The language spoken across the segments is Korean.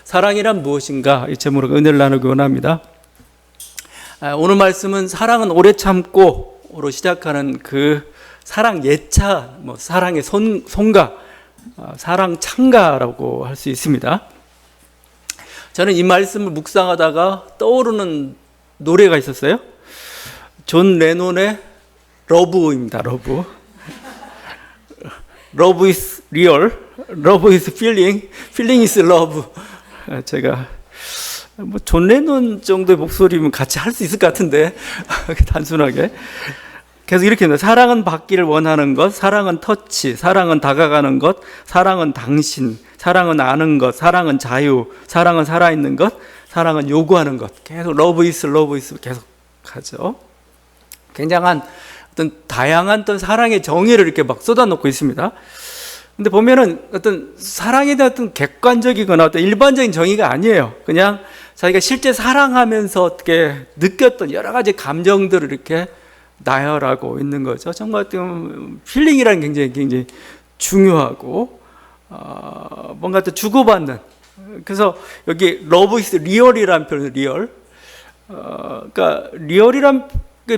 사랑이란 무엇인가? 이 제목으로 은혜를 나누기 원합니다. 오늘 말씀은 사랑은 오래 참고로 시작하는 그 사랑 예차, 사랑의 송가, 사랑 찬가라고 할 수 있습니다. 저는 이 말씀을 묵상하다가 떠오르는 노래가 있었어요. 존 레논의 러브입니다. 러브. Love is real, love is feeling, feeling is love. 제가 존 레논 정도의 목소리면 같이 할 수 있을 것 같은데 단순하게 계속 이렇게 합니다. 사랑은 받기를 원하는 것, 사랑은 터치, 사랑은 다가가는 것, 사랑은 당신, 사랑은 아는 것, 사랑은 자유, 사랑은 살아있는 것, 사랑은 요구하는 것. 계속 love is 계속 가죠. 굉장한 어떤 다양한 어떤 사랑의 정의를 이렇게 막 쏟아놓고 있습니다. 근데 보면은 어떤 사랑에 대한 어떤 객관적이거나 어떤 일반적인 정의가 아니에요. 그냥 자기가 실제 사랑하면서 어떻게 느꼈던 여러 가지 감정들을 이렇게 나열하고 있는 거죠. 정말 어떤 필링이라는 굉장히 중요하고 뭔가 또 주고받는. 그래서 여기 love is real이라는 표현, real. 그러니까 real이란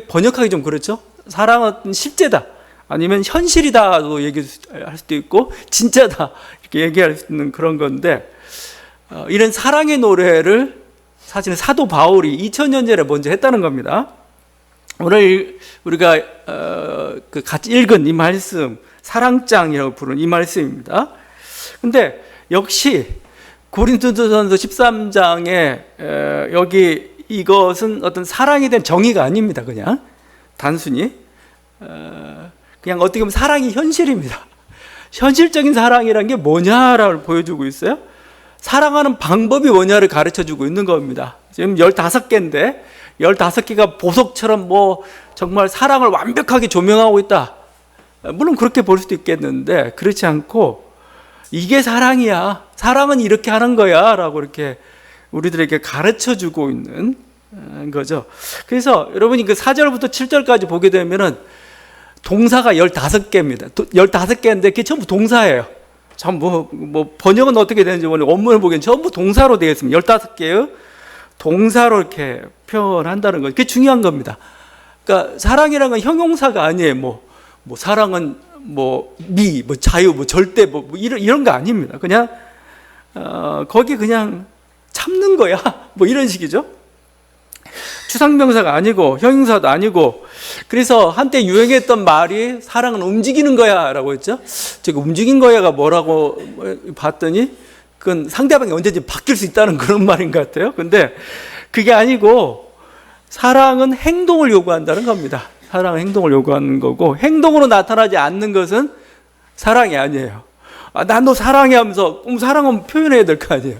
번역하기 좀 그렇죠. 사랑은 실제다. 아니면 현실이다도 얘기할 수도 있고 진짜다 이렇게 얘기할 수 있는 그런 건데 이런 사랑의 노래를 사실은 사도 바울이 2000년 전에 먼저 했다는 겁니다. 오늘 우리가 같이 읽은 이 말씀 사랑장이라고 부르는 이 말씀입니다. 근데 역시 고린도전서 13장에 여기 이것은 어떤 사랑에 대한 정의가 아닙니다. 그냥 단순히 그냥 어떻게 보면 사랑이 현실입니다. 현실적인 사랑이란 게 뭐냐를 보여주고 있어요. 사랑하는 방법이 뭐냐를 가르쳐주고 있는 겁니다. 지금 15개인데 15개가 보석처럼 정말 사랑을 완벽하게 조명하고 있다. 물론 그렇게 볼 수도 있겠는데 그렇지 않고 이게 사랑이야. 사랑은 이렇게 하는 거야 라고 이렇게 우리들에게 가르쳐주고 있는 거죠. 그래서 여러분이 그 4절부터 7절까지 보게 되면은 동사가 15개입니다. 15개인데 그게 전부 동사예요. 전부 번역은 어떻게 되는지 원문을 보기엔 전부 동사로 되어 있습니다. 15개의 동사로 이렇게 표현한다는 거. 그게 중요한 겁니다. 그러니까 사랑이라는 건 형용사가 아니에요. 사랑은 자유, 절대 이런 거 아닙니다. 그냥 거기 그냥 참는 거야. 이런 식이죠. 추상명사가 아니고 형용사도 아니고. 그래서 한때 유행했던 말이 사랑은 움직이는 거야 라고 했죠. 제가 움직인 거야가 뭐라고 봤더니 그건 상대방이 언제든지 바뀔 수 있다는 그런 말인 것 같아요. 근데 그게 아니고 사랑은 행동을 요구한다는 겁니다. 사랑은 행동을 요구하는 거고 행동으로 나타나지 않는 것은 사랑이 아니에요. 난 너 사랑해 하면서 사랑은 표현해야 될 거 아니에요.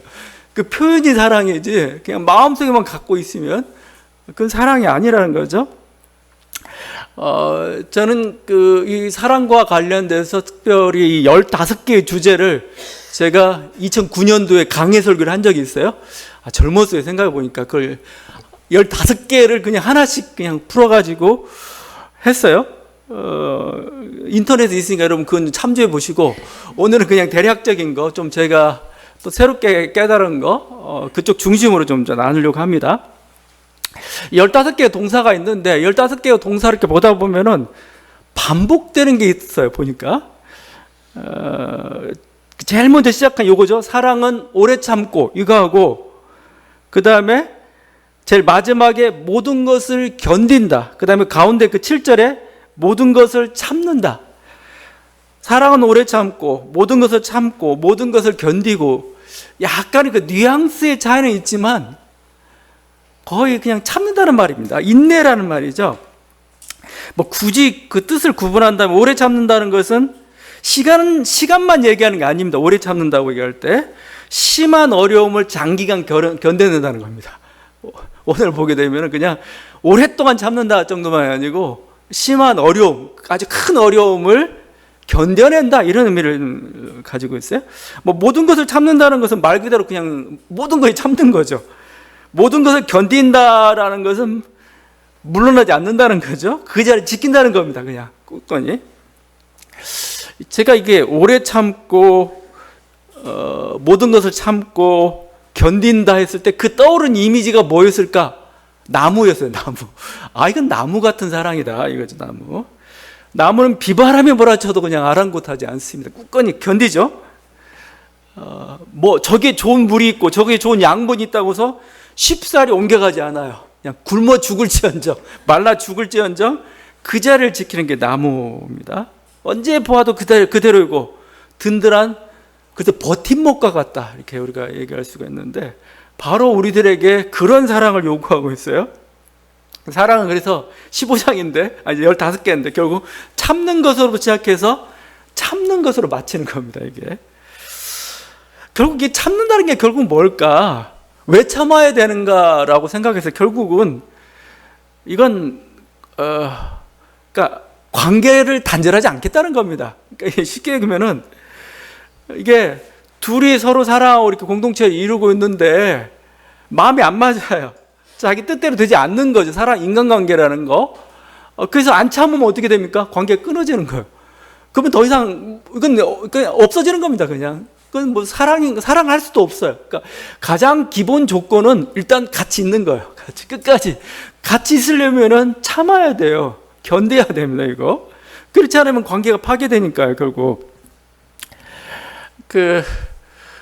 그 표현이 사랑이지 그냥 마음속에만 갖고 있으면 그건 사랑이 아니라는 거죠. 저는 이 사랑과 관련돼서 특별히 15개의 주제를 제가 2009년도에 강해 설교를 한 적이 있어요. 젊었어요. 생각해 보니까 그걸 15개를 그냥 하나씩 그냥 풀어가지고 했어요. 인터넷에 있으니까 여러분 그건 참조해 보시고 오늘은 그냥 대략적인 거 좀 제가 또 새롭게 깨달은 거 그쪽 중심으로 좀 나누려고 합니다. 15개의 동사가 있는데 15개의 동사를 이렇게 보다 보면은 반복되는 게 있어요. 보니까 제일 먼저 시작한 요거죠. 사랑은 오래 참고 이거하고 그 다음에 제일 마지막에 모든 것을 견딘다. 그 다음에 가운데 그 7절에 모든 것을 참는다. 사랑은 오래 참고 모든 것을 참고 모든 것을 견디고 약간의 그 뉘앙스의 차이는 있지만 거의 그냥 참는다는 말입니다. 인내라는 말이죠. 굳이 그 뜻을 구분한다면 오래 참는다는 것은 시간만 얘기하는 게 아닙니다. 오래 참는다고 얘기할 때 심한 어려움을 장기간 견뎌낸다는 겁니다. 오늘 보게 되면 그냥 오랫동안 참는다 정도만 아니고 심한 어려움, 아주 큰 어려움을 견뎌낸다 이런 의미를 가지고 있어요. 모든 것을 참는다는 것은 말 그대로 그냥 모든 것이 참는 거죠. 모든 것을 견딘다라는 것은 물러나지 않는다는 거죠. 그 자리를 지킨다는 겁니다. 그냥 굳건히. 제가 이게 오래 참고 모든 것을 참고 견딘다 했을 때 그 떠오른 이미지가 뭐였을까? 나무였어요, 나무. 이건 나무 같은 사랑이다, 이거죠, 나무. 나무는 비바람이 몰아쳐도 그냥 아랑곳하지 않습니다. 굳건히 견디죠. 저게 좋은 물이 있고 저게 좋은 양분이 있다고 해서 쉽사리 옮겨가지 않아요. 그냥 굶어 죽을지언정, 말라 죽을지언정 그 자리를 지키는 게 나무입니다. 언제 보아도 그대로이고 든든한, 그래서 버팀목과 같다, 이렇게 우리가 얘기할 수가 있는데, 바로 우리들에게 그런 사랑을 요구하고 있어요. 사랑은 그래서 15장인데, 15개인데, 결국 참는 것으로 시작해서 참는 것으로 마치는 겁니다, 이게. 결국 이게 참는다는 게 결국 뭘까? 왜 참아야 되는가라고 생각해서 결국은 이건, 그러니까 관계를 단절하지 않겠다는 겁니다. 그러니까 쉽게 얘기하면은 이게 둘이 서로 사랑하고 이렇게 공동체를 이루고 있는데 마음이 안 맞아요. 자기 뜻대로 되지 않는 거죠. 인간관계라는 거. 그래서 안 참으면 어떻게 됩니까? 관계가 끊어지는 거예요. 그러면 더 이상 이건 그냥 없어지는 겁니다. 그냥. 그건 뭐 사랑할 수도 없어요. 그러니까 가장 기본 조건은 일단 같이 있는 거예요. 끝까지 같이 있으려면은 참아야 돼요. 견뎌야 됩니다, 이거. 그렇지 않으면 관계가 파괴되니까요, 결국.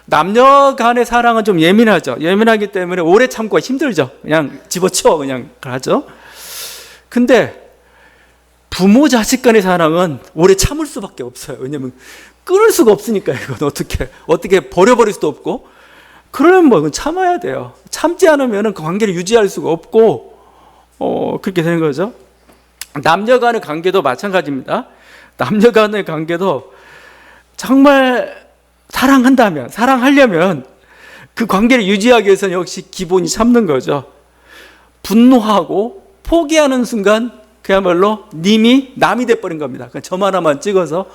남녀 간의 사랑은 좀 예민하죠. 예민하기 때문에 오래 참고가 힘들죠. 그냥 집어치워, 그냥 하죠. 근데 부모 자식 간의 사랑은 오래 참을 수밖에 없어요. 왜냐면 끊을 수가 없으니까, 이건 어떻게 버려버릴 수도 없고. 그러면 이건 참아야 돼요. 참지 않으면 그 관계를 유지할 수가 없고, 그렇게 되는 거죠. 남녀 간의 관계도 마찬가지입니다. 남녀 간의 관계도 정말 사랑하려면 그 관계를 유지하기 위해서는 역시 기본이 참는 거죠. 분노하고 포기하는 순간 그야말로 님이 남이 돼버린 겁니다. 점 하나만 찍어서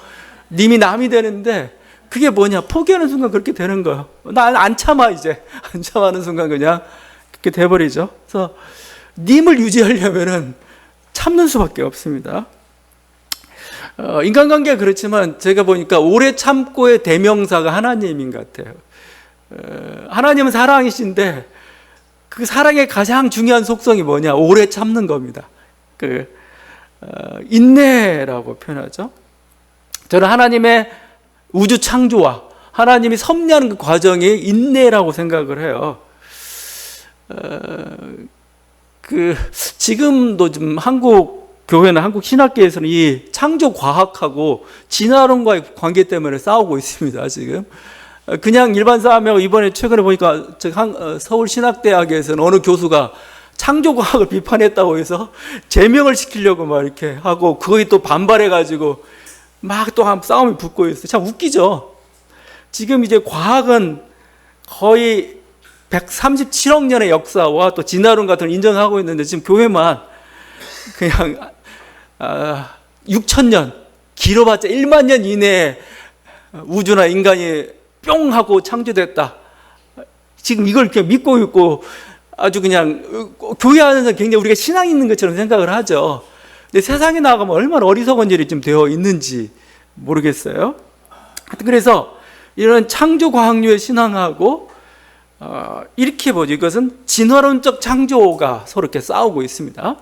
님이 남이 되는데, 그게 뭐냐? 포기하는 순간 그렇게 되는 거예요. 난 안 참아, 이제. 안 참아하는 순간 그냥 그렇게 돼버리죠. 그래서 님을 유지하려면은 참는 수밖에 없습니다. 인간관계가 그렇지만 제가 보니까 오래 참고의 대명사가 하나님인 것 같아요. 하나님은 사랑이신데 그 사랑의 가장 중요한 속성이 뭐냐? 오래 참는 겁니다. 인내라고 표현하죠. 저는 하나님의 우주 창조와 하나님이 섭리하는 그 과정이 인내라고 생각을 해요. 지금도 좀 한국 교회나 한국 신학계에서는 이 창조 과학하고 진화론과의 관계 때문에 싸우고 있습니다, 지금. 그냥 일반 사람하고 이번에 최근에 보니까 서울신학대학에서는 어느 교수가 창조 과학을 비판했다고 해서 제명을 시키려고 막 이렇게 하고, 그거에 또 반발해가지고 막 또 한 싸움이 붙고 있어요. 참 웃기죠. 지금 이제 과학은 거의 137억 년의 역사와 또 진화론 같은 걸 인정하고 있는데, 지금 교회만 그냥 6,000년, 길어봤자 1만 년 이내에 우주나 인간이 뿅 하고 창조됐다. 지금 이걸 이렇게 믿고 있고 아주 그냥 교회 안에서 굉장히 우리가 신앙이 있는 것처럼 생각을 하죠. 근데 세상에 나가면 얼마나 어리석은 일이 좀 되어 있는지 모르겠어요. 그래서 이런 창조과학류의 신앙하고 이렇게 보죠. 이것은 진화론적 창조가 서로 이렇게 싸우고 있습니다.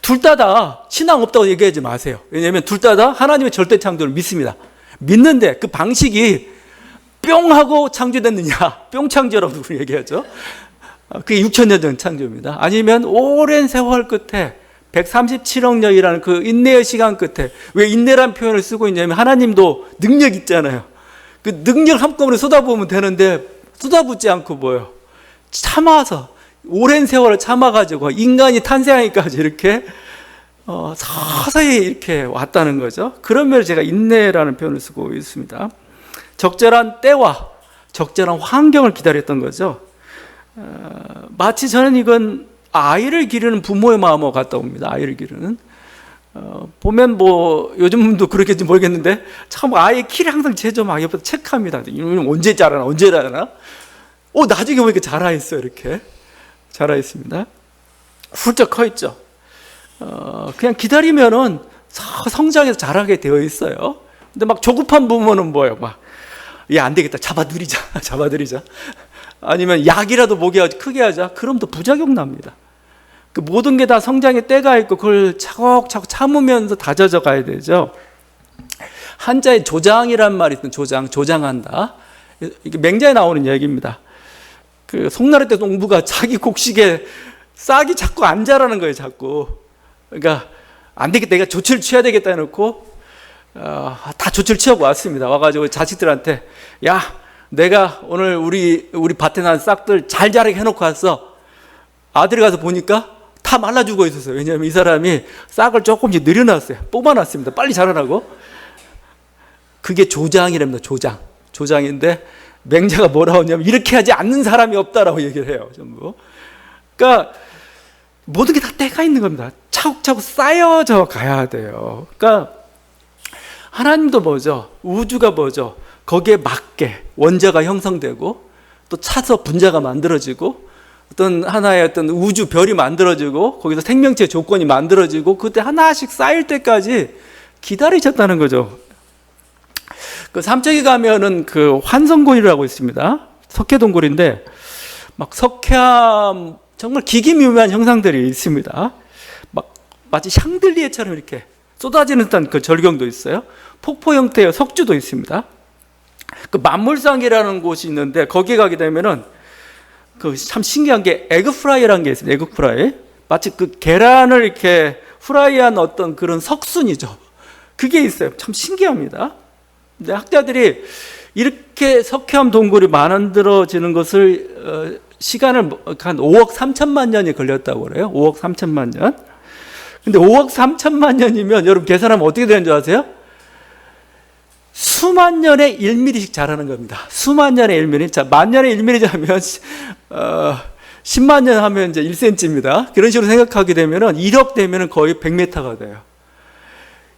둘 다 신앙 없다고 얘기하지 마세요. 왜냐하면 둘 다 하나님의 절대 창조를 믿습니다. 믿는데 그 방식이 뿅 하고 창조됐느냐, 뿅 창조라고 얘기하죠. 그게 6,000년 전 창조입니다. 아니면 오랜 세월 끝에 137억 년이라는 그 인내의 시간 끝에, 왜 인내란 표현을 쓰고 있냐면 하나님도 능력 있잖아요. 그 능력 한꺼번에 쏟아부으면 되는데 쏟아붓지 않고 뭐예요? 참아서 오랜 세월을 참아가지고 인간이 탄생하기까지 이렇게 서서히 이렇게 왔다는 거죠. 그런 면에서 제가 인내라는 표현을 쓰고 있습니다. 적절한 때와 적절한 환경을 기다렸던 거죠. 마치 저는 이건 아이를 기르는 부모의 마음과 같다 봅니다. 아이를 기르는. 보면 뭐 요즘도 그렇겠지 모르겠는데 참 아이의 키를 항상 제조막 옆에서 체크합니다. 이놈 언제 자라나 언제 자라나. 나중에 보니까 자라 있어요. 이렇게 자라 있습니다. 훌쩍 커 있죠. 그냥 기다리면은 성장해서 자라게 되어 있어요. 근데 막 조급한 부모는 뭐예요? 막, 야, 안 되겠다. 잡아들이자. 아니면 약이라도 먹여 크게 하자. 그럼 또 부작용 납니다. 그 모든 게 다 성장의 때가 있고 그걸 차곡차곡 참으면서 다져져 가야 되죠. 한자에 조장이란 말이 있던 조장한다. 이게 맹자에 나오는 얘기입니다. 그 송나라 때 농부가 자기 곡식에 싹이 자꾸 안 자라는 거예요, 자꾸. 그러니까 안 되겠다, 내가 조치를 취해야 되겠다 해놓고 다 조치를 취하고 왔습니다. 와가지고 자식들한테 야, 내가 오늘 우리 밭에 난 싹들 잘 자라게 해놓고 왔어. 아들이 가서 보니까 다 말라 죽어 있었어요. 왜냐하면 이 사람이 싹을 조금씩 늘여놨어요. 뽑아놨습니다. 빨리 자라라고. 그게 조장이랍니다. 조장인데 맹자가 뭐라고 하냐면 이렇게 하지 않는 사람이 없다라고 얘기를 해요. 전부. 그러니까 모든 게 다 때가 있는 겁니다. 차곡차곡 쌓여져 가야 돼요. 그러니까 하나님도 뭐죠? 우주가 뭐죠? 거기에 맞게 원자가 형성되고 또 차서 분자가 만들어지고 어떤 하나의 어떤 우주 별이 만들어지고 거기서 생명체 조건이 만들어지고 그때 하나씩 쌓일 때까지 기다리셨다는 거죠. 그 삼척에 가면은 그 환성골이라고 있습니다. 석회동굴인데 막 석회암 정말 기기묘묘한 형상들이 있습니다. 막 마치 샹들리에처럼 이렇게 쏟아지는 듯한 그 절경도 있어요. 폭포 형태의 석주도 있습니다. 그 만물상이라는 곳이 있는데 거기에 가게 되면은 그 참 신기한 게 에그프라이라는 게 있습니다. 에그프라이. 마치 그 계란을 이렇게 프라이한 어떤 그런 석순이죠. 그게 있어요. 참 신기합니다. 근데 학자들이 이렇게 석회암 동굴이 만들어지는 것을 시간을 한 5억 3천만 년이 걸렸다고 그래요. 5억 3천만 년. 근데 5억 3천만 년이면 여러분 계산하면 어떻게 되는 줄 아세요? 수만 년에 1mm씩 자라는 겁니다. 수만 년에 1mm. 자, 만 년에 1mm자면 10만 년 하면 이제 1cm입니다. 그런 식으로 생각하게 되면은 1억 되면은 거의 100m가 돼요.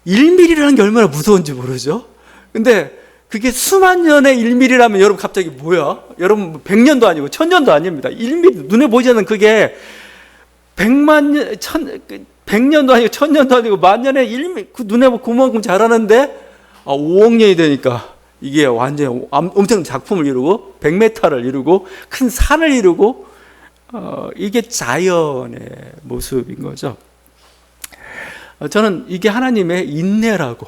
1mm라는 게 얼마나 무서운지 모르죠. 근데 그게 수만 년에 1mm라면 여러분 갑자기 뭐야? 여러분 100년도 아니고 1000년도 아닙니다. 1mm 눈에 보이지 않는 그게 100년도 아니고 1000년도 아니고 만 년에 1mm 그 눈에 그만큼 자라는데 5억 년이 되니까 이게 완전히 엄청난 작품을 이루고 100m를 이루고 큰 산을 이루고 이게 자연의 모습인 거죠. 저는 이게 하나님의 인내라고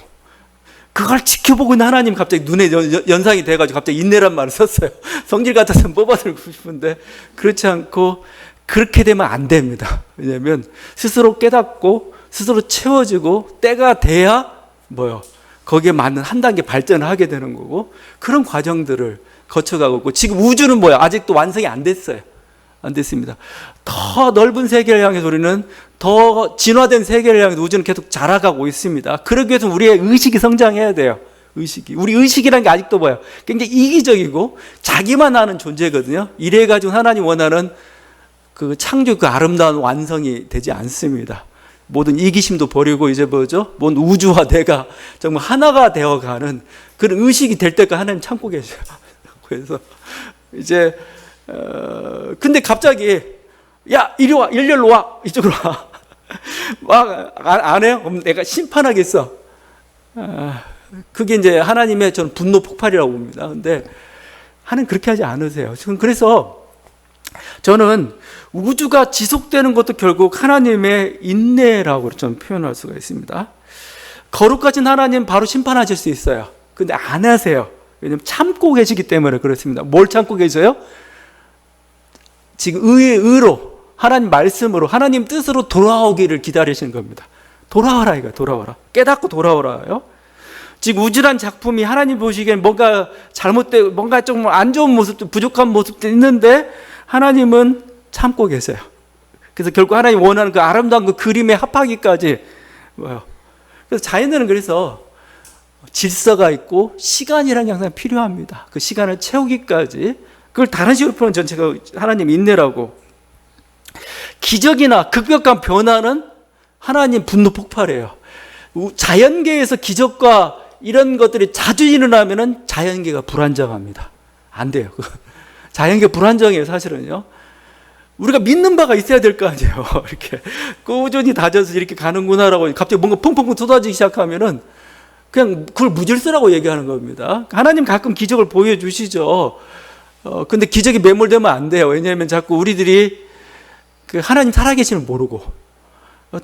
그걸 지켜보고 있는 하나님 갑자기 눈에 연상이 돼가지고 갑자기 인내란 말을 썼어요. 성질 같아서 뽑아들고 싶은데 그렇지 않고 그렇게 되면 안 됩니다. 왜냐하면 스스로 깨닫고 스스로 채워지고 때가 돼야 뭐요? 거기에 맞는 한 단계 발전을 하게 되는 거고 그런 과정들을 거쳐가고 있고 지금 우주는 뭐야? 아직도 완성이 안 됐어요. 안 됐습니다. 더 넓은 세계를 향해서 우리는 더 진화된 세계를 향해서 우주는 계속 자라가고 있습니다. 그러기 위해서 우리의 의식이 성장해야 돼요. 우리 의식이라는 게 아직도 뭐야? 굉장히 이기적이고 자기만 아는 존재거든요. 이래가지고 하나님 원하는 그 창조 그 아름다운 완성이 되지 않습니다. 모든 이기심도 버리고 이제 뭐죠? 뭔 우주와 내가 정말 하나가 되어가는 그런 의식이 될 때까지 하나님 참고 계셔요. 그래서 이제 근데 갑자기 야 이리 와 일렬로 와 이쪽으로 와 막 안 해요? 그럼 내가 심판하겠어. 그게 이제 하나님의 저는 분노 폭발이라고 봅니다. 근데 하나님 그렇게 하지 않으세요. 그래서 저는 우주가 지속되는 것도 결국 하나님의 인내라고 좀 표현할 수가 있습니다. 거룩하신 하나님 바로 심판하실 수 있어요. 근데 안 하세요. 왜냐하면 참고 계시기 때문에 그렇습니다. 뭘 참고 계세요? 지금 의로 하나님 말씀으로 하나님 뜻으로 돌아오기를 기다리시는 겁니다. 돌아와라 이거 돌아와라. 깨닫고 돌아오라요. 지금 우주란 작품이 하나님 보시기엔 뭔가 잘못되고 뭔가 좀 안 좋은 모습도 부족한 모습도 있는데 하나님은 참고 계세요. 그래서 결국 하나님 원하는 그 아름다운 그 그림에 합하기까지 뭐요. 그래서 자연에는 그래서 질서가 있고 시간이라는 게 항상 필요합니다. 그 시간을 채우기까지 그걸 다른 식으로 표현 전체가 하나님 인내라고. 기적이나 급격한 변화는 하나님 분노 폭발이에요. 자연계에서 기적과 이런 것들이 자주 일어나면은 자연계가 불안정합니다. 안 돼요. 자연계 불안정해요, 사실은요. 우리가 믿는 바가 있어야 될 거 아니에요. 이렇게 꾸준히 다져서 이렇게 가는구나라고 갑자기 뭔가 펑펑펑 쏟아지기 시작하면은 그냥 그걸 무질서라고 얘기하는 겁니다. 하나님 가끔 기적을 보여주시죠. 근데 기적이 매몰되면 안 돼요. 왜냐하면 자꾸 우리들이 그 하나님 살아계심을 모르고,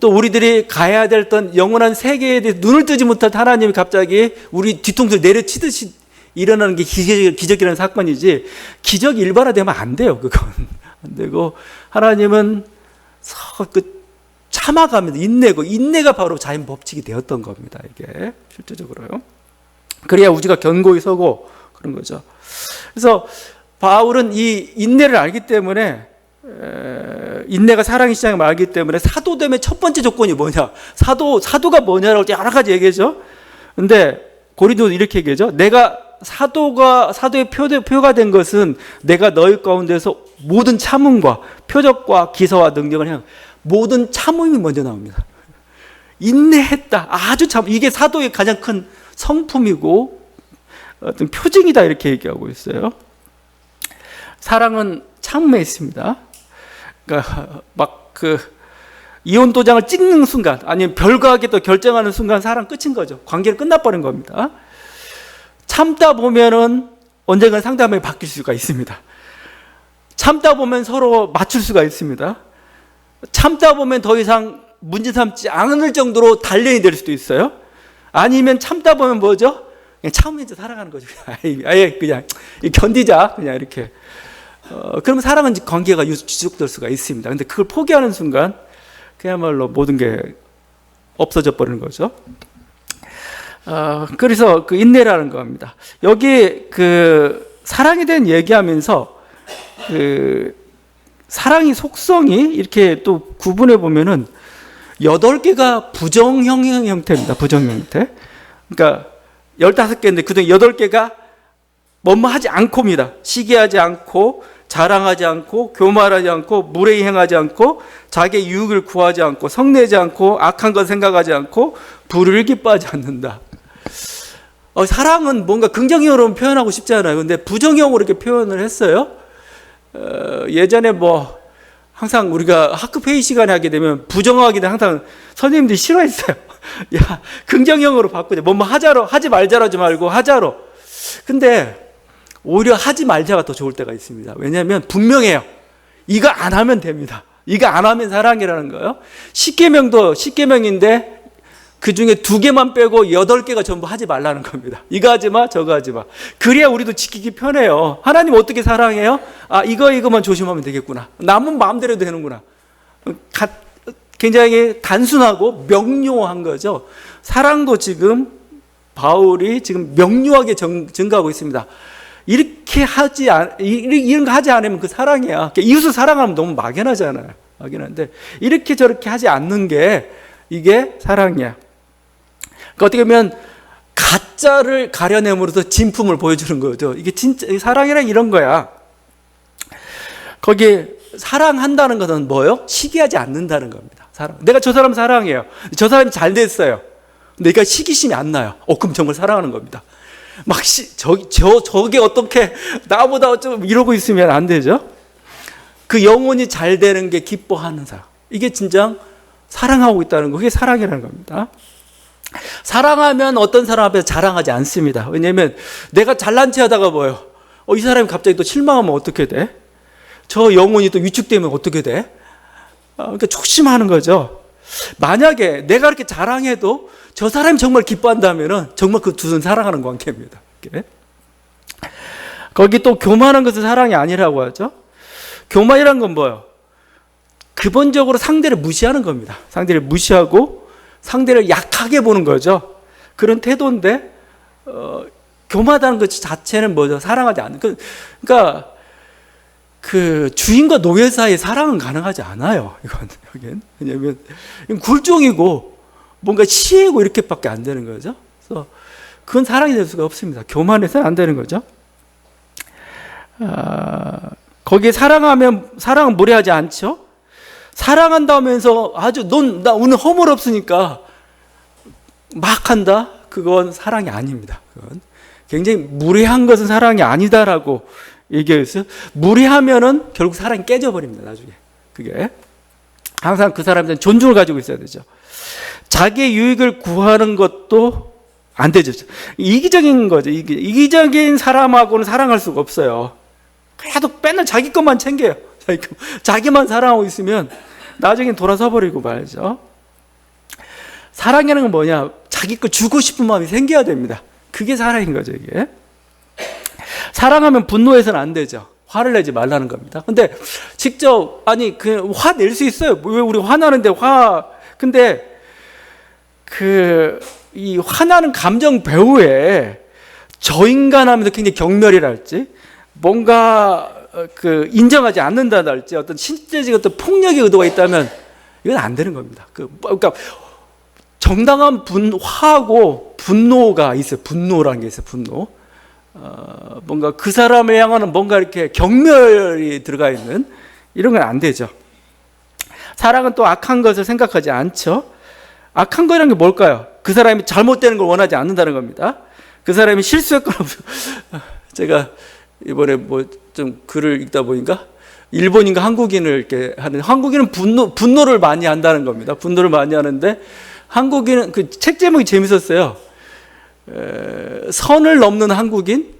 또 우리들이 가야 될 어떤 영원한 세계에 대해 눈을 뜨지 못할 하나님이 갑자기 우리 뒤통수를 내려치듯이 일어나는 게 기적이라는 사건이지, 기적이 일반화되면 안 돼요. 그건 안 되고, 하나님은 참아가면서 인내가 바로 자연 법칙이 되었던 겁니다. 이게 실제적으로요. 그래야 우리가 견고히 서고 그런 거죠. 그래서 바울은 이 인내를 알기 때문에, 인내가 사랑의 시작을 알기 때문에 사도됨의 첫 번째 조건이 뭐냐, 사도가 뭐냐라고 여러 가지 얘기하죠. 근데 고린도도 이렇게 얘기하죠. 내가 사도의 표가 된 것은 내가 너희 가운데서 모든 참음과 표적과 기사와 능력을 향한 모든 참음이 먼저 나옵니다. 인내했다. 아주 이게 사도의 가장 큰 성품이고 어떤 표징이다, 이렇게 얘기하고 있어요. 사랑은 참음에 있습니다. 그러니까 이혼 도장을 찍는 순간, 아니면 별거하게 또 결정하는 순간 사랑 끝인 거죠. 관계는 끝나버린 겁니다. 참다 보면은 언젠가 상대방이 바뀔 수가 있습니다. 참다 보면 서로 맞출 수가 있습니다. 참다 보면 더 이상 문제 삼지 않을 정도로 단련이 될 수도 있어요. 아니면 참다 보면 뭐죠? 그냥 참으면서 살아가는 거죠. 아예 그냥 견디자, 그냥 이렇게. 그러면 사랑은 관계가 지속될 수가 있습니다. 근데 그걸 포기하는 순간 그야말로 모든 게 없어져 버리는 거죠. 그래서 그 인내라는 겁니다. 여기 그 사랑에 대한 얘기하면서 그 사랑의 속성이 이렇게 또 구분해 보면은 8개가 부정형 형태입니다. 부정 형태. 그러니까 15개인데 그중에 8개가 뭐뭐 하지 않고입니다. 시기하지 않고, 자랑하지 않고, 교만하지 않고, 무례히 행하지 않고, 자기의 유익을 구하지 않고, 성내지 않고, 악한 것 생각하지 않고, 불을 기뻐하지 않는다. 사랑은 뭔가 긍정형으로 표현하고 싶잖아요. 근데 부정형으로 이렇게 표현을 했어요. 예전에 항상 우리가 학급 회의 시간에 하게 되면 부정하게 되면 항상 선생님들이 싫어했어요. 야, 긍정형으로 바꾸자. 하지 말자로 하지 말고 하자로. 근데 오히려 하지 말자가 더 좋을 때가 있습니다. 왜냐하면 분명해요. 이거 안 하면 됩니다. 이거 안 하면 사랑이라는 거예요. 10계명인데 그 중에 2개만 빼고 8개가 전부 하지 말라는 겁니다. 이거 하지 마, 저거 하지 마. 그래야 우리도 지키기 편해요. 하나님 어떻게 사랑해요? 이거만 조심하면 되겠구나. 남은 마음대로 해도 되는구나. 굉장히 단순하고 명료한 거죠. 사랑도 지금 바울이 지금 명료하게 증가하고 있습니다. 이런 거 하지 않으면 그 사랑이야. 이웃을 사랑하면 너무 막연하잖아요. 막연한데 이렇게 저렇게 하지 않는 게 이게 사랑이야. 그러니까 어떻게 보면 가짜를 가려냄으로써 진품을 보여주는 거죠. 이게 진짜 사랑이란 이런 거야. 거기 사랑한다는 것은 뭐예요? 시기하지 않는다는 겁니다. 내가 저 사람 사랑해요. 저 사람이 잘 됐어요. 내가 시기심이 안 나요. 그럼 정말 사랑하는 겁니다. 저게 어떻게 나보다 어쩌고 이러고 있으면 안 되죠. 그 영혼이 잘 되는 게 기뻐하는 사람. 이게 진짜 사랑하고 있다는 거. 그게 사랑이라는 겁니다. 사랑하면 어떤 사람 앞에서 자랑하지 않습니다. 왜냐하면 내가 잘난 체 하다가 이 사람이 갑자기 또 실망하면 어떻게 돼? 저 영혼이 또 위축되면 어떻게 돼? 그러니까 조심하는 거죠. 만약에 내가 그렇게 자랑해도 저 사람이 정말 기뻐한다면 정말 그 둘은 사랑하는 관계입니다. 이렇게. 거기 또 교만한 것은 사랑이 아니라고 하죠. 교만이란 건 뭐예요? 기본적으로 상대를 무시하는 겁니다. 상대를 무시하고 상대를 약하게 보는 거죠. 그런 태도인데 교만하다는 것 자체는 뭐죠? 사랑하지 않는. 그러니까 그 주인과 노예 사이에 사랑은 가능하지 않아요. 여긴. 왜냐하면 굴종이고 뭔가 시해고 이렇게밖에 안 되는 거죠. 그래서 그건 사랑이 될 수가 없습니다. 교만해서는 안 되는 거죠. 거기에 사랑은 무례하지 않죠. 사랑한다면서 나 오늘 허물 없으니까 막 한다? 그건 사랑이 아닙니다. 그건 굉장히 무례한 것은 사랑이 아니다라고 얘기했어요. 무례하면은 결국 사랑이 깨져버립니다. 나중에. 그게 항상 그 사람들은 존중을 가지고 있어야 되죠. 자기의 유익을 구하는 것도 안 되죠. 이기적인 거죠. 이기적인 사람하고는 사랑할 수가 없어요. 계속 맨날 자기 것만 챙겨요. 자기만 사랑하고 있으면 나중엔 돌아서 버리고 말죠. 사랑이라는 건 뭐냐? 자기 거 주고 싶은 마음이 생겨야 됩니다. 그게 사랑인 거죠, 이게. 사랑하면 분노해서는 안 되죠. 화를 내지 말라는 겁니다. 근데 직접, 화 낼 수 있어요. 왜 우리 화나는데 근데 이 화나는 감정 배후에 저인간하면서 굉장히 경멸이랄지, 뭔가 인정하지 않는다랄지, 어떤 신체적 어떤 폭력의 의도가 있다면 이건 안 되는 겁니다. 그러니까 정당한 화하고 분노가 있어요. 분노라는 게 있어요. 분노. 뭔가 그 사람을 향하는 뭔가 이렇게 경멸이 들어가 있는 이런 건 안 되죠. 사랑은 또 악한 것을 생각하지 않죠. 악한 거라는 게 뭘까요? 그 사람이 잘못되는 걸 원하지 않는다는 겁니다. 그 사람이 실수했거나, 제가 이번에 좀 글을 읽다 보니까 일본인과 한국인을 이렇게 하는, 한국인은 분노를 많이 한다는 겁니다. 분노를 많이 하는데 한국인은 그 책 제목이 재밌었어요. 선을 넘는 한국인,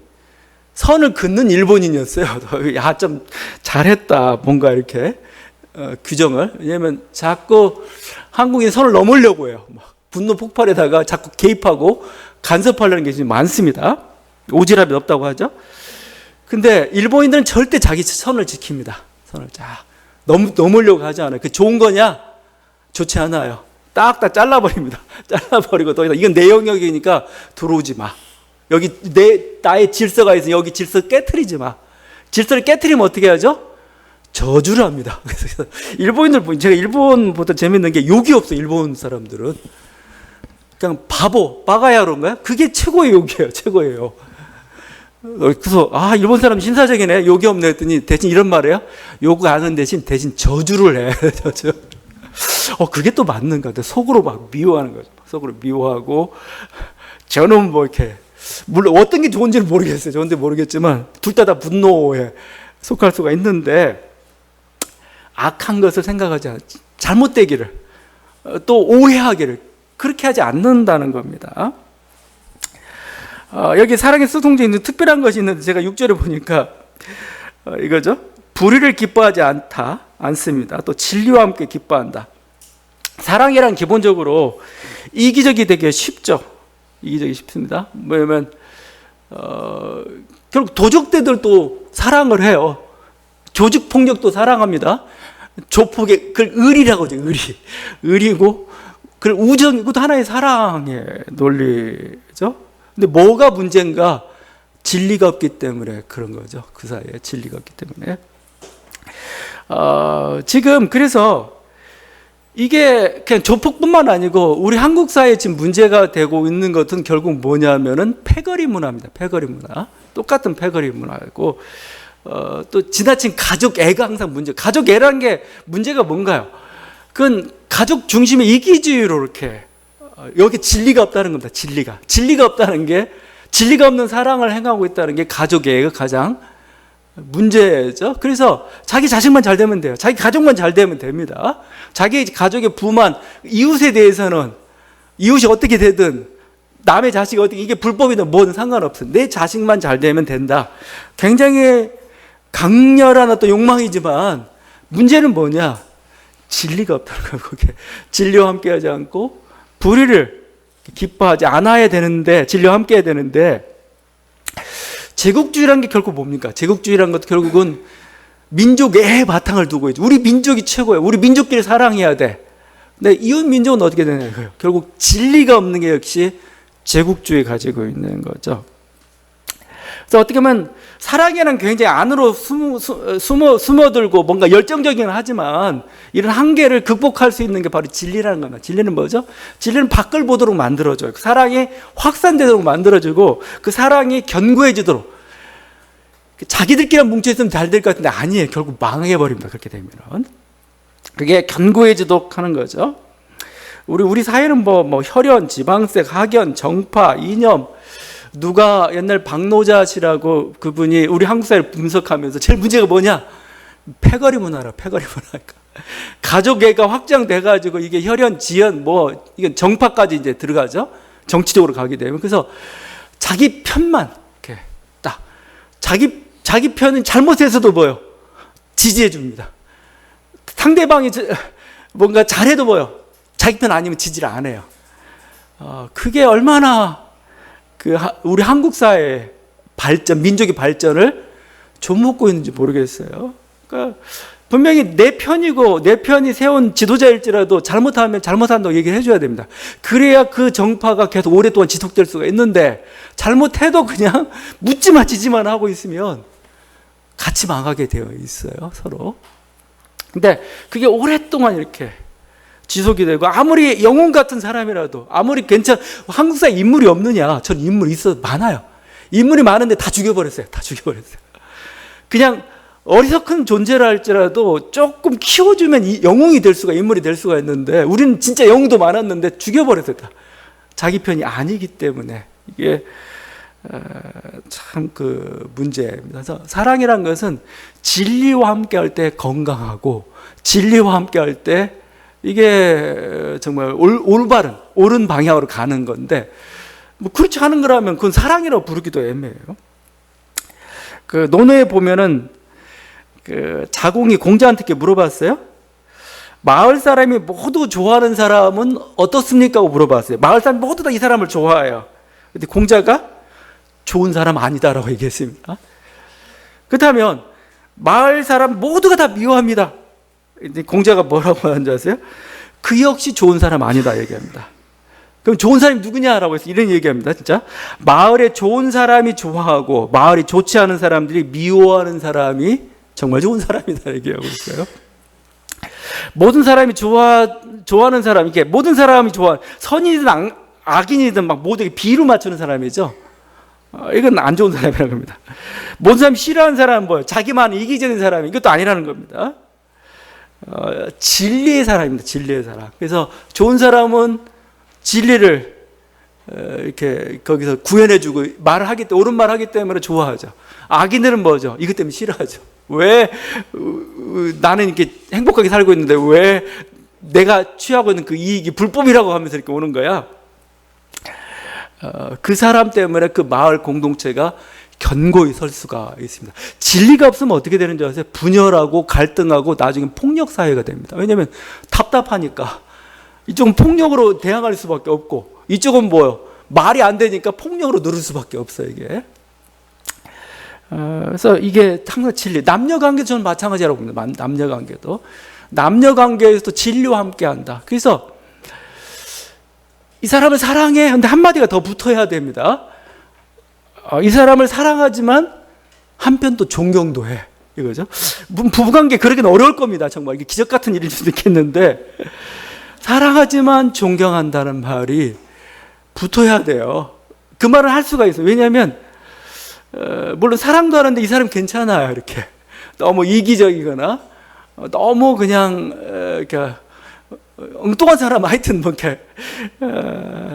선을 긋는 일본인이었어요. 야, 좀 잘했다. 뭔가 이렇게 규정을. 왜냐하면 자꾸 한국인 선을 넘으려고 해요. 분노 폭발에다가 자꾸 개입하고 간섭하려는 게 좀 많습니다. 오지랖이 없다고 하죠. 근데 일본인들은 절대 자기 선을 지킵니다. 선을 넘으려고 하지 않아요. 그 좋은 거냐? 좋지 않아요. 딱딱 잘라버립니다. 잘라버리고 또 이건 내 영역이니까 들어오지 마. 여기 나의 질서가 있으니 여기 질서 깨트리지 마. 질서를 깨트리면 어떻게 하죠? 저주를 합니다. 그래서 일본인들, 제가 일본보다 재밌는 게 욕이 없어요. 일본 사람들은 그냥 바가야로인가요? 그게 최고의 욕이에요. 최고예요. 그래서 일본 사람 신사적이네. 욕이 없네 했더니 대신 이런 말이에요. 욕 안 하는 대신 저주를 해. 저주. 그게 또 맞는가? 속으로 막 미워하는 거죠. 속으로 미워하고, 저는 이렇게, 물론 어떤 게 좋은지는 모르겠어요. 좋은지 모르겠지만, 둘 다 분노에 속할 수가 있는데, 악한 것을 생각하지 않지, 잘못되기를, 또 오해하기를, 그렇게 하지 않는다는 겁니다. 여기 사랑의 소통제에 있는 특별한 것이 있는데, 제가 6절에 보니까, 이거죠. 불의를 기뻐하지 않습니다. 또 진리와 함께 기뻐한다. 사랑이란 기본적으로 이기적이 되기 쉽죠. 이기적이 쉽습니다. 뭐냐면 결국 도적대들도 사랑을 해요. 조직폭력도 사랑합니다. 조폭의 의리라고 하죠. 의리고 우정, 이것도 하나의 사랑의 논리죠. 근데 뭐가 문제인가? 진리가 없기 때문에 그런 거죠. 그 사이에 진리가 없기 때문에. 지금 그래서 이게 그냥 조폭뿐만 아니고 우리 한국 사회에 지금 문제가 되고 있는 것은 결국 뭐냐면은 패거리 문화입니다. 패거리 문화. 똑같은 패거리 문화고, 또 지나친 가족애가 항상 문제. 가족애라는 게 문제가 뭔가요? 그건 가족 중심의 이기주의로 이렇게, 여기 진리가 없다는 겁니다. 진리가 없다는 게, 진리가 없는 사랑을 행하고 있다는 게 가족애가 가장 문제죠. 그래서 자기 자식만 잘 되면 돼요. 자기 가족만 잘 되면 됩니다. 자기 가족의 부만, 이웃에 대해서는 이웃이 어떻게 되든 남의 자식이 어떻게, 이게 불법이든 뭐든 상관없어. 내 자식만 잘 되면 된다. 굉장히 강렬한 어떤 욕망이지만 문제는 뭐냐? 진리가 없다는 거예요. 그게 진리와 함께하지 않고 불의를 기뻐하지 않아야 되는데, 진리와 함께해야 되는데, 제국주의라는 게 결국 뭡니까? 제국주의라는 것도 결국은 민족의 바탕을 두고 있죠. 우리 민족이 최고예요. 우리 민족끼리 사랑해야 돼. 근데 이웃 민족은 어떻게 되냐 이거예요. 결국 진리가 없는 게 역시 제국주의 가지고 있는 거죠. 그래서 어떻게 보면 사랑이란 굉장히 안으로 숨어들고 뭔가 열정적이긴 하지만 이런 한계를 극복할 수 있는 게 바로 진리라는 겁니다. 진리는 뭐죠? 진리는 밖을 보도록 만들어줘요. 그 사랑이 확산되도록 만들어주고 그 사랑이 견고해지도록. 자기들끼리 뭉쳐있으면 잘 될 것 같은데 아니에요. 결국 망해버립니다. 그렇게 되면. 그게 견고해지도록 하는 거죠. 우리 사회는 뭐 혈연, 지방색, 학연, 정파, 이념, 누가 옛날 박노자 씨라고 그분이 우리 한국 사회를 분석하면서 제일 문제가 뭐냐? 패거리 문화라, 패거리 문화. 가족애가 확장돼가지고 이게 혈연, 지연, 이건 정파까지 이제 들어가죠. 정치적으로 가게 되면. 그래서 자기 편만, 이렇게 딱, 자기 자기 편은 잘못해서도 뭐요? 지지해 줍니다. 상대방이 뭔가 잘해도 뭐요? 자기 편 아니면 지지를 안 해요. 그게 얼마나 우리 한국 사회의 발전, 민족의 발전을 좀먹고 있는지 모르겠어요. 그러니까 분명히 내 편이고 내 편이 세운 지도자일지라도 잘못하면 잘못한다고 얘기를 해줘야 됩니다. 그래야 그 정파가 계속 오랫동안 지속될 수가 있는데 잘못해도 그냥 묻지마 지지만 하고 있으면 같이 망하게 되어 있어요, 서로. 근데 그게 오랫동안 이렇게 지속이 되고 아무리 영웅 같은 사람이라도 아무리 한국 사회에 인물이 없느냐? 전 인물이 많아요. 인물이 많은데 다 죽여버렸어요. 다 죽여버렸어요. 그냥 어리석은 존재라 할지라도 조금 키워주면 영웅이 될 수가, 인물이 될 수가 있는데 우리는 진짜 영웅도 많았는데 죽여버렸어요. 자기 편이 아니기 때문에 이게 참 문제입니다. 그래서 사랑이란 것은 진리와 함께 할 때 건강하고 진리와 함께 할 때 이게 정말 올바른, 옳은 방향으로 가는 건데 뭐 그렇지 않은 거라면 그건 사랑이라고 부르기도 애매해요. 논어에 보면은 자공이 공자한테 이렇게 물어봤어요. 마을 사람이 모두 좋아하는 사람은 어떻습니까? 하고 물어봤어요. 마을 사람 모두 다 이 사람을 좋아해요. 근데 공자가 좋은 사람 아니다라고 얘기했습니다. 그렇다면 마을 사람 모두가 다 미워합니다. 근데 공자가 뭐라고 하는지 아세요? 그 역시 좋은 사람 아니다 얘기합니다. 그럼 좋은 사람이 누구냐라고 해서 이런 얘기합니다. 진짜 마을에 좋은 사람이 좋아하고 마을이 좋지 않은 사람들이 미워하는 사람이 정말 좋은 사람이다 얘기하고 있어요. 모든 사람이 좋아하는 사람, 이게 모든 사람이 선이든 악인이든 막 모두 비로 맞추는 사람이죠. 이건 안 좋은 사람이라는 겁니다. 모든 사람이 싫어하는 사람은 뭐예요? 자기만 이기적인 사람이, 이것도 아니라는 겁니다. 진리의 사람입니다. 진리의 사람. 그래서 좋은 사람은 진리를 이렇게 거기서 구현해주고 말을 하기 때문에, 옳은 말을 하기 때문에 좋아하죠. 악인들은 뭐죠? 이것 때문에 싫어하죠. 왜 나는 이렇게 행복하게 살고 있는데 왜 내가 취하고 있는 그 이익이 불법이라고 하면서 이렇게 오는 거야? 그 사람 때문에 그 마을 공동체가 견고히 설 수가 있습니다. 진리가 없으면 어떻게 되는지 아세요? 분열하고 갈등하고 나중에 폭력 사회가 됩니다. 왜냐하면 답답하니까 이쪽은 폭력으로 대항할 수밖에 없고 이쪽은 뭐요? 말이 안 되니까 폭력으로 누를 수밖에 없어요, 이게. 그래서 이게 항상 진리. 남녀관계도 저는 마찬가지라고 봅니다. 남녀관계도. 남녀관계에서도 진리와 함께한다. 그래서 이 사람을 사랑해. 근데 한마디가 더 붙어야 됩니다. 이 사람을 사랑하지만 한편 또 존경도 해. 이거죠. 부부관계 그러기는 어려울 겁니다. 정말 이게 기적 같은 일일 수도 있겠는데 사랑하지만 존경한다는 말이 붙어야 돼요. 그 말을 할 수가 있어요. 왜냐하면 물론 사랑도 하는데 이 사람 괜찮아요. 이렇게 너무 이기적이거나 너무 그냥 이렇게 엉뚱한 사람 하여튼 뭐 이렇게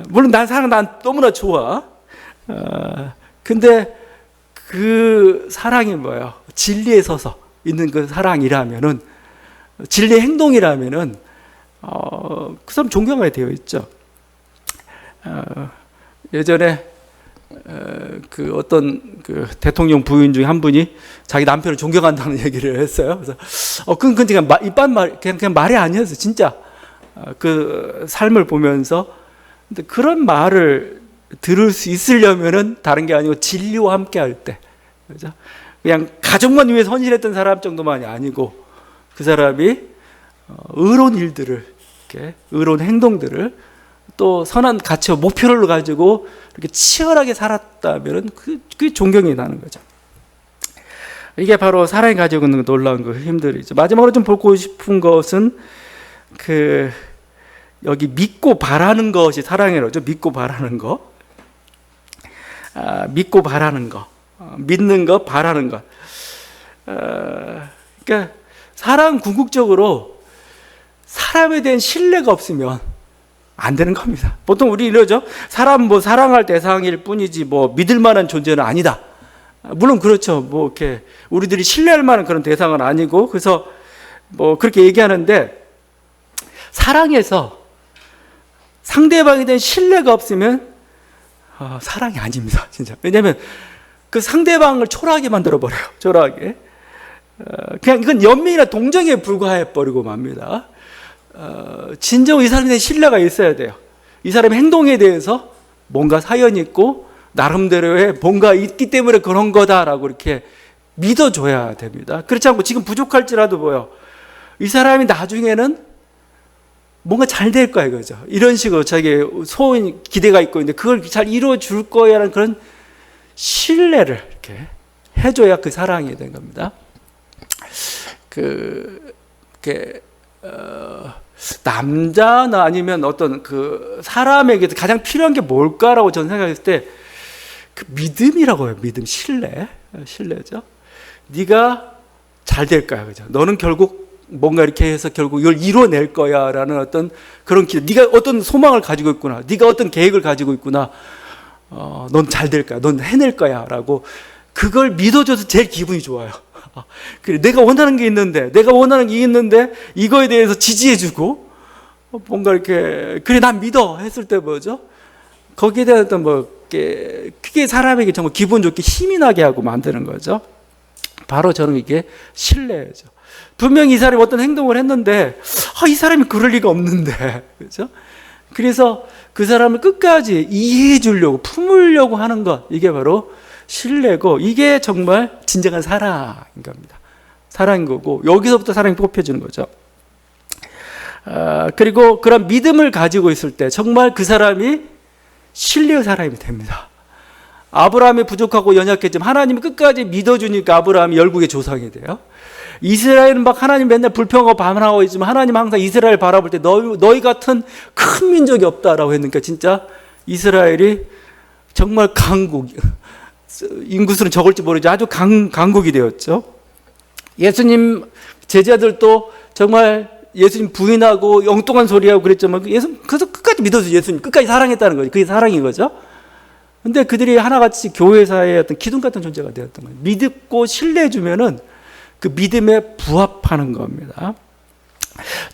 물론 난 너무나 좋아. 근데 그 사랑이 뭐예요? 진리에 서서 있는 그 사랑이라면은 진리의 행동이라면은 그 사람 존경하게 되어 있죠. 예전에 어떤 대통령 부인 중에 한 분이 자기 남편을 존경한다는 얘기를 했어요. 그래서 그건 그냥 이딴 말 그냥 말이 아니었어요. 진짜 그 삶을 보면서. 근데 그런 말을 들을 수 있으려면은 다른 게 아니고 진리와 함께 할 때, 그죠? 그냥 가족만 위해 헌신했던 사람 정도만이 아니고 그 사람이 의로운 일들을, 이렇게 의로운 행동들을 또 선한 가치와 목표를 가지고 이렇게 치열하게 살았다면은 그게 존경이 나는 거죠. 이게 바로 사랑이 가지고 있는 놀라운 그 힘들이죠. 마지막으로 좀 보고 싶은 것은 여기 믿고 바라는 것이 사랑이라죠. 믿고 바라는 거. 믿고 바라는 거. 믿는 것, 바라는 것. 그러니까 사람 궁극적으로 사람에 대한 신뢰가 없으면 안 되는 겁니다. 보통 우리 이러죠. 사람 사랑할 대상일 뿐이지 믿을 만한 존재는 아니다. 물론 그렇죠. 이렇게 우리들이 신뢰할 만한 그런 대상은 아니고, 그래서 그렇게 얘기하는데, 사랑에서 상대방에 대한 신뢰가 없으면 사랑이 아닙니다. 진짜. 왜냐하면 그 상대방을 초라하게 만들어 버려요. 초라하게. 그냥 이건 연민이나 동정에 불과해 버리고 맙니다. 진정 이 사람에 대한 신뢰가 있어야 돼요. 이 사람의 행동에 대해서 뭔가 사연이 있고 나름대로의 뭔가 있기 때문에 그런 거다라고 이렇게 믿어줘야 됩니다. 그렇지 않고 지금 부족할지라도 뭐요, 이 사람이 나중에는 뭔가 잘 될 거야 이거죠. 이런 식으로 자기 소원 기대가 있고 있는데 그걸 잘 이루어줄 거야라는 그런 신뢰를 이렇게 해줘야 그 사랑이 된 겁니다. 남자나 아니면 어떤 그 사람에게 가장 필요한 게 뭘까라고 저는 생각했을 때 그 믿음이라고 해요. 믿음, 신뢰죠. 네가 잘 될 거야, 그죠? 너는 결국 뭔가 이렇게 해서 결국 이걸 이뤄낼 거야라는 어떤 그런 기대. 네가 어떤 소망을 가지고 있구나. 네가 어떤 계획을 가지고 있구나. 넌 잘 될 거야. 넌 해낼 거야라고 그걸 믿어줘서 제일 기분이 좋아요. 그래, 내가 원하는 게 있는데, 이거에 대해서 지지해주고, 뭔가 이렇게, 그래, 난 믿어. 했을 때 뭐죠? 거기에 대한 어떤 그게 사람에게 정말 기분 좋게 힘이 나게 하고 만드는 거죠. 바로 저는 이게 신뢰죠. 분명히 이 사람이 어떤 행동을 했는데, 이 사람이 그럴 리가 없는데, 그죠? 그래서 그 사람을 끝까지 이해해 주려고, 품으려고 하는 것, 이게 바로 신뢰고, 이게 정말 진정한 사랑인 겁니다. 사랑인 거고, 여기서부터 사랑이 뽑혀지는 거죠. 그리고 그런 믿음을 가지고 있을 때 정말 그 사람이 신뢰의 사람이 됩니다. 아브라함이 부족하고 연약했지만 하나님이 끝까지 믿어주니까 아브라함이 열국의 조상이 돼요. 이스라엘은 막 하나님 맨날 불평하고 반항하고 있지만 하나님 항상 이스라엘 바라볼 때 너희 같은 큰 민족이 없다라고 했으니까 진짜 이스라엘이 정말 강국, 인구수는 적을지 모르지 아주 강국이 되었죠. 예수님 제자들도 정말 예수님 부인하고 엉뚱한 소리하고 그랬지만 그래서 끝까지 믿어서 예수님 끝까지 사랑했다는 거죠. 그게 사랑인 거죠. 근데 그들이 하나같이 교회사의 어떤 기둥 같은 존재가 되었던 거예요. 믿고 신뢰해주면은 그 믿음에 부합하는 겁니다.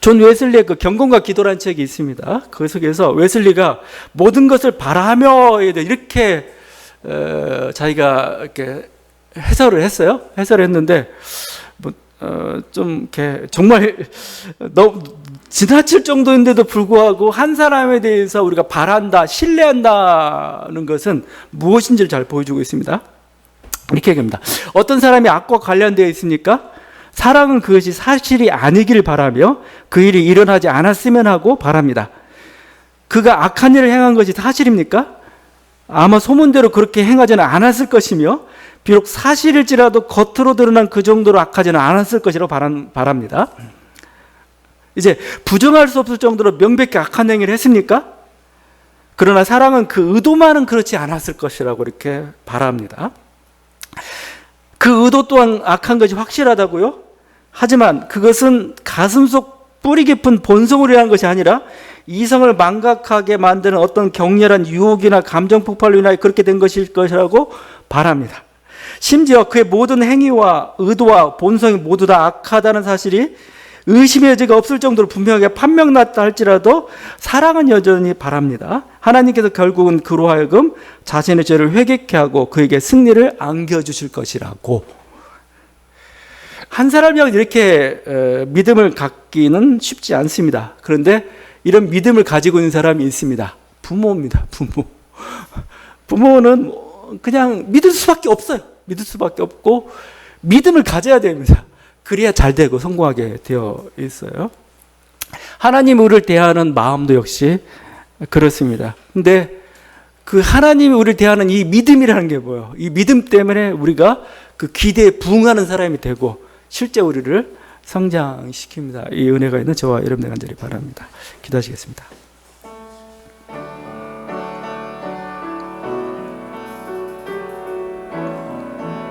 존 웨슬리의 그 경건과 기도라는 책이 있습니다. 그 속에서 웨슬리가 모든 것을 바라며에 대해 이렇게 자기가 이렇게 해설을 했어요. 해설을 했는데 좀 이렇게 정말 너무 지나칠 정도인데도 불구하고 한 사람에 대해서 우리가 바란다, 신뢰한다는 것은 무엇인지를 잘 보여주고 있습니다. 이렇게 얘기합니다. 어떤 사람이 악과 관련되어 있습니까? 사랑은 그것이 사실이 아니길 바라며 그 일이 일어나지 않았으면 하고 바랍니다. 그가 악한 일을 행한 것이 사실입니까? 아마 소문대로 그렇게 행하지는 않았을 것이며 비록 사실일지라도 겉으로 드러난 그 정도로 악하지는 않았을 것이라고 바랍니다. 이제 부정할 수 없을 정도로 명백히 악한 행위를 했습니까? 그러나 사랑은 그 의도만은 그렇지 않았을 것이라고 이렇게 바랍니다. 그 의도 또한 악한 것이 확실하다고요? 하지만 그것은 가슴속 뿌리 깊은 본성으로 인한 것이 아니라 이성을 망각하게 만드는 어떤 격렬한 유혹이나 감정 폭발로 인하여 그렇게 된 것일 것이라고 바랍니다. 심지어 그의 모든 행위와 의도와 본성이 모두 다 악하다는 사실이 의심의 여지가 없을 정도로 분명하게 판명났다 할지라도 사랑은 여전히 바랍니다. 하나님께서 결국은 그로 하여금 자신의 죄를 회개케 하고 그에게 승리를 안겨주실 것이라고. 한 사람이 이렇게 믿음을 갖기는 쉽지 않습니다. 그런데 이런 믿음을 가지고 있는 사람이 있습니다. 부모입니다. 부모는 그냥 믿을 수밖에 없어요. 믿을 수밖에 없고 믿음을 가져야 됩니다. 그래야 잘 되고 성공하게 되어 있어요. 하나님이 우리를 대하는 마음도 역시 그렇습니다. 근데 그 하나님이 우리를 대하는 이 믿음이라는 게 뭐예요? 이 믿음 때문에 우리가 그 기대에 부응하는 사람이 되고 실제 우리를 성장시킵니다. 이 은혜가 있는 저와 여러분들 간절히 바랍니다. 기도하시겠습니다.